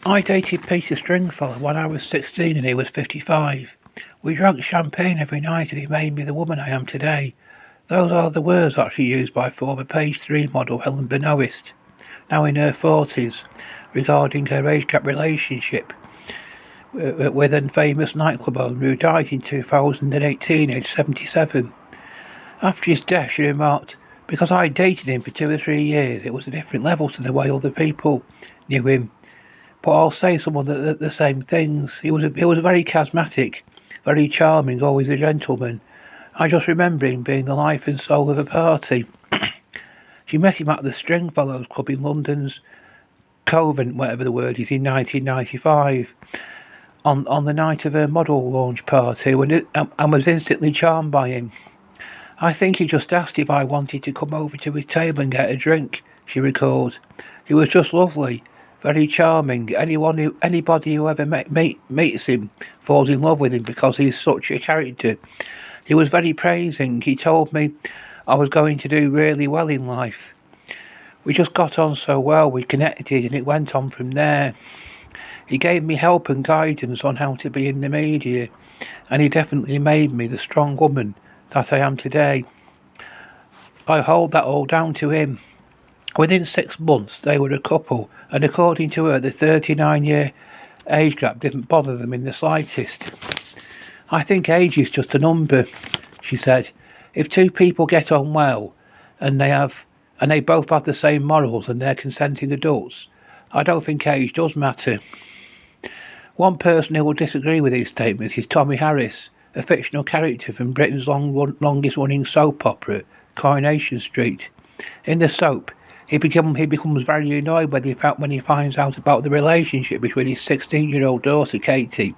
I dated Peter Stringfellow when I was 16 and he was 55. We drank champagne every night and he made me the woman I am today. Those are the words actually used by former Page 3 model Helen Benoist, now in her 40s, regarding her age gap relationship with a famous nightclub owner who died in 2018, aged 77. After his death, she remarked, "Because I dated him for 2 or 3 years, it was a different level to the way other people knew him. But I'll say some of the same things. He was very charismatic, very charming, always a gentleman. I just remember him being the life and soul of a party." She met him at the Stringfellows Club in London's Covent, whatever the word is, in 1995. On the night of her model launch party, and was instantly charmed by him. "I think he just asked if I wanted to come over to his table and get a drink," she recalled. "He was just lovely, very charming. Anybody who ever meets him falls in love with him because he's such a character. He was very praising. He told me I was going to do really well in life. We just got on so well, we connected, and it went on from there. He gave me help and guidance on how to be in the media, and he definitely made me the strong woman that I am today. I hold that all down to him." Within 6 months, they were a couple, and according to her, the 39-year age gap didn't bother them in the slightest. "I think age is just a number," she said. "If two people get on well, and they both have the same morals and they're consenting adults, I don't think age does matter." One person who will disagree with these statements is Tommy Harris, a fictional character from Britain's longest-running soap opera, Coronation Street. In the soap, he becomes very annoyed when he finds out about the relationship between his 16-year-old daughter Katie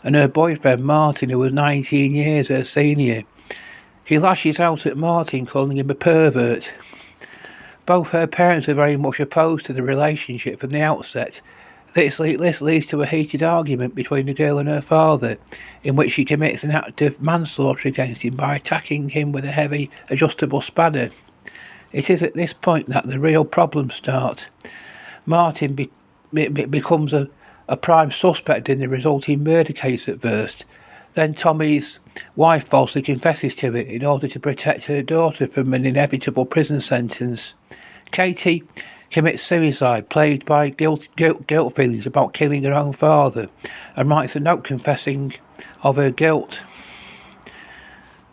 and her boyfriend Martin, who was 19 years her senior. He lashes out at Martin, calling him a pervert. Both her parents are very much opposed to the relationship from the outset. This leads to a heated argument between the girl and her father, in which she commits an act of manslaughter against him by attacking him with a heavy adjustable spanner. It is at this point that the real problems start. Martin becomes a prime suspect in the resulting murder case at first. Then Tommy's wife falsely confesses to it in order to protect her daughter from an inevitable prison sentence. Katie commits suicide, plagued by guilt feelings about killing her own father, and writes a note confessing of her guilt.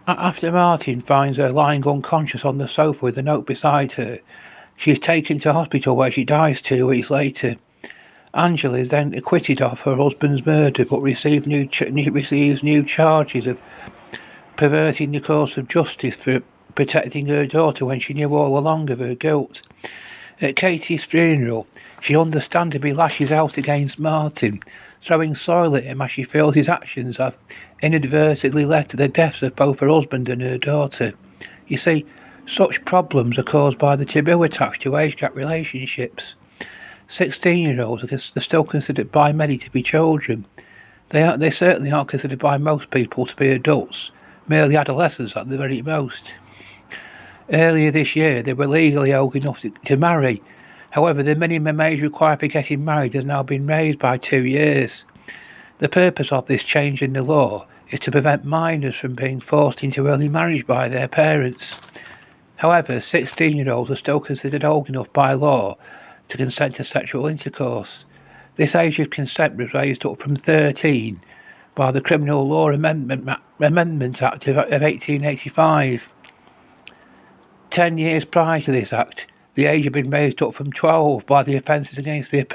After Martin finds her lying unconscious on the sofa with a note beside her, she is taken to hospital where she dies 2 weeks later. Angela is then acquitted of her husband's murder, but receives new charges of perverting the course of justice for protecting her daughter when she knew all along of her guilt. At Katie's funeral, she understandably lashes out against Martin, throwing soil at him as she feels his actions have inadvertently led to the deaths of both her husband and her daughter. You see, such problems are caused by the taboo attached to age gap relationships. 16-year-olds are still considered by many to be children. They certainly aren't considered by most people to be adults, merely adolescents at the very most. Earlier this year, they were legally old enough to marry. However, the minimum age required for getting married has now been raised by 2 years. The purpose of this change in the law is to prevent minors from being forced into early marriage by their parents. However, 16-year-olds are still considered old enough by law to consent to sexual intercourse. This age of consent was raised up from 13 by the Criminal Law Amendment Act of 1885. 10 years prior to this act, the age had been raised up from 12 by the Offences Against the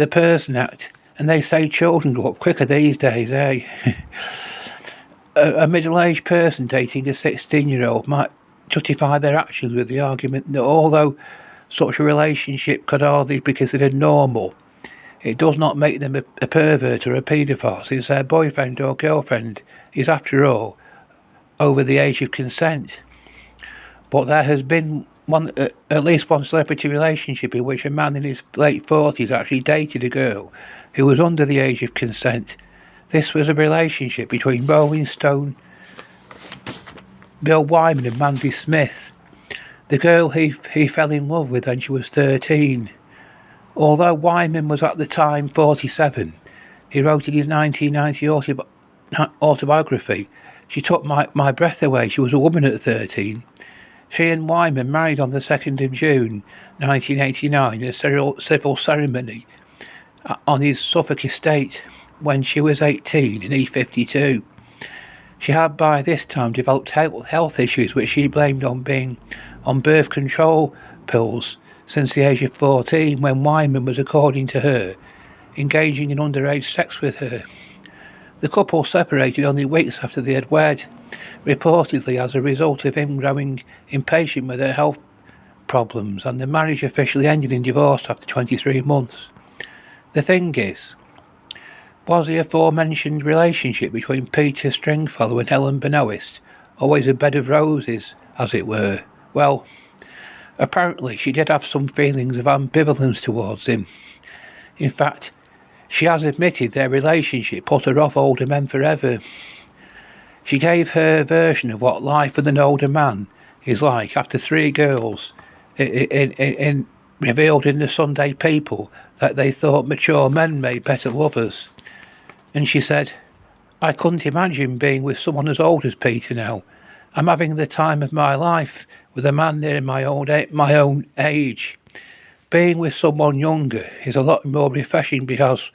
Person Act, and they say children grow up quicker these days, eh? A middle-aged person dating a 16-year-old might justify their actions with the argument that although such a relationship could hardly be considered normal, it does not make them a pervert or a paedophile, since their boyfriend or girlfriend is, after all, over the age of consent. But there has been at least one celebrity relationship in which a man in his late 40s actually dated a girl who was under the age of consent. This was a relationship between Rolling Stone Bill Wyman and Mandy Smith. The girl he fell in love with when she was 13 Although Wyman was at the time 47, he wrote in his 1990 autobiography, "She took my breath away. She was a woman at 13. She and Wyman married on the 2nd of June 1989 in a civil ceremony on his Suffolk estate when she was 18 and he 52. She had by this time developed health issues which she blamed on being on birth control pills since the age of 14, when Wyman was, according to her, engaging in underage sex with her. The couple separated only weeks after they had wed, reportedly as a result of him growing impatient with her health problems, and the marriage officially ended in divorce after 23 months. The thing is, was the aforementioned relationship between Peter Stringfellow and Helen Benoist always a bed of roses, as it were? Well, apparently she did have some feelings of ambivalence towards him. In fact, she has admitted their relationship put her off older men forever. She gave her version of what life with an older man is like after 3 girls revealed in the Sunday People that they thought mature men made better lovers. And she said, "I couldn't imagine being with someone as old as Peter now. I'm having the time of my life with a man near my own age. Being with someone younger is a lot more refreshing because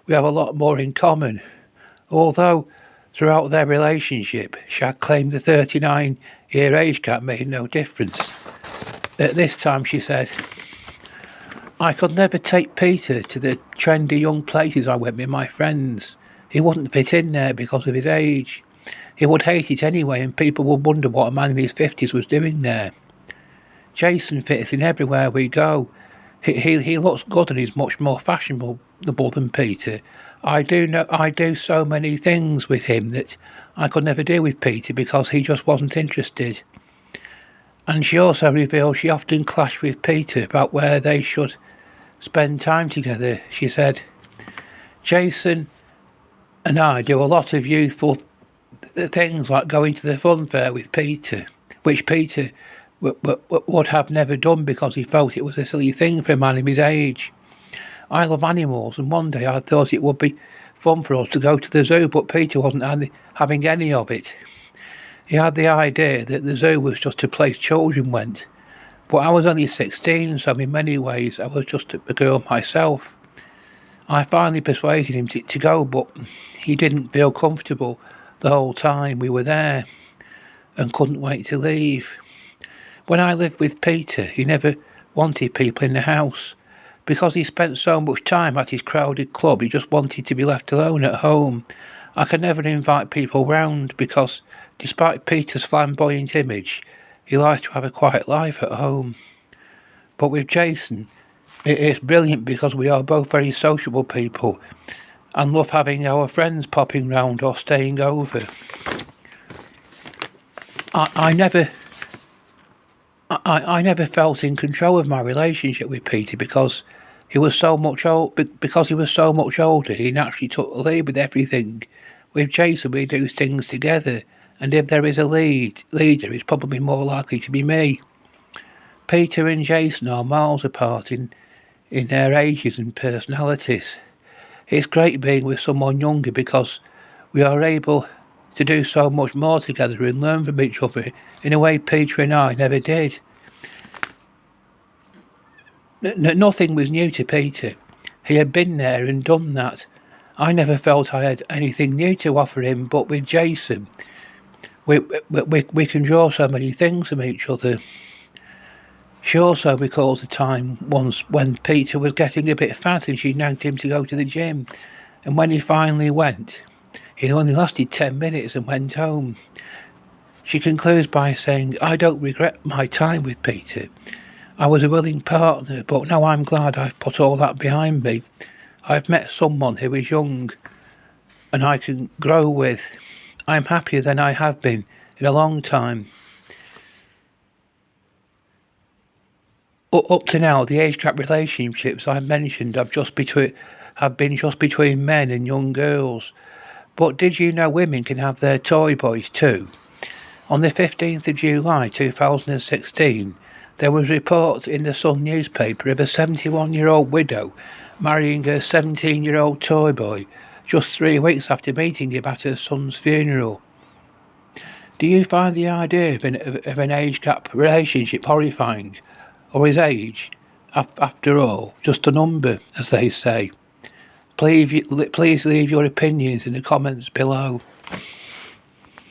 we have a lot more in common." Although throughout their relationship she had claimed the 39-year age gap made no difference. At this time she said, "I could never take Peter to the trendy young places I went with my friends. He wouldn't fit in there because of his age. He would hate it anyway, and people would wonder what a man in his 50s was doing there. Jason fits in everywhere we go. He looks good and is much more fashionable than Peter. I do so many things with him that I could never do with Peter because he just wasn't interested." And she also revealed she often clashed with Peter about where they should spend time together. She said, "Jason and I do a lot of youthful things like going to the fun fair with Peter, which Peter would have never done because he felt it was a silly thing for a man of his age. I love animals, and one day I thought it would be fun for us to go to the zoo, but Peter wasn't having any of it. He had the idea that the zoo was just a place children went, but I was only 16, so in many ways I was just a girl myself. I finally persuaded him to go, but he didn't feel comfortable the whole time we were there and couldn't wait to leave. When I lived with Peter, he never wanted people in the house. Because he spent so much time at his crowded club, he just wanted to be left alone at home. I could never invite people round because, despite Peter's flamboyant image, he likes to have a quiet life at home. But with Jason, it's brilliant because we are both very sociable people and love having our friends popping round or staying over. I never felt in control of my relationship with Peter because he was so much older. He naturally took the lead with everything. With Jason, we do things together, and if there is a leader, it's probably more likely to be me. Peter and Jason are miles apart in their ages and personalities. It's great being with someone younger because we are able to do so much more together and learn from each other in a way Peter and I never did. Nothing was new to Peter. He had been there and done that. I never felt I had anything new to offer him, but with Jason, we can draw so many things from each other. She also recalls a time once when Peter was getting a bit fat and she nagged him to go to the gym. And when he finally went, he only lasted 10 minutes and went home. She concludes by saying, "I don't regret my time with Peter. I was a willing partner, but now I'm glad I've put all that behind me. I've met someone who is young and I can grow with. I'm happier than I have been in a long time." Up to now, the age gap relationships I've mentioned have been just between men and young girls. But did you know women can have their toy boys too? On the 15th of July 2016, There was reports in the Sun newspaper of a 71-year-old widow marrying her 17-year-old toy boy just 3 weeks after meeting him at her son's funeral. Do you find the idea of an age gap relationship horrifying? Or is age, after all, just a number, as they say? Please leave your opinions in the comments below.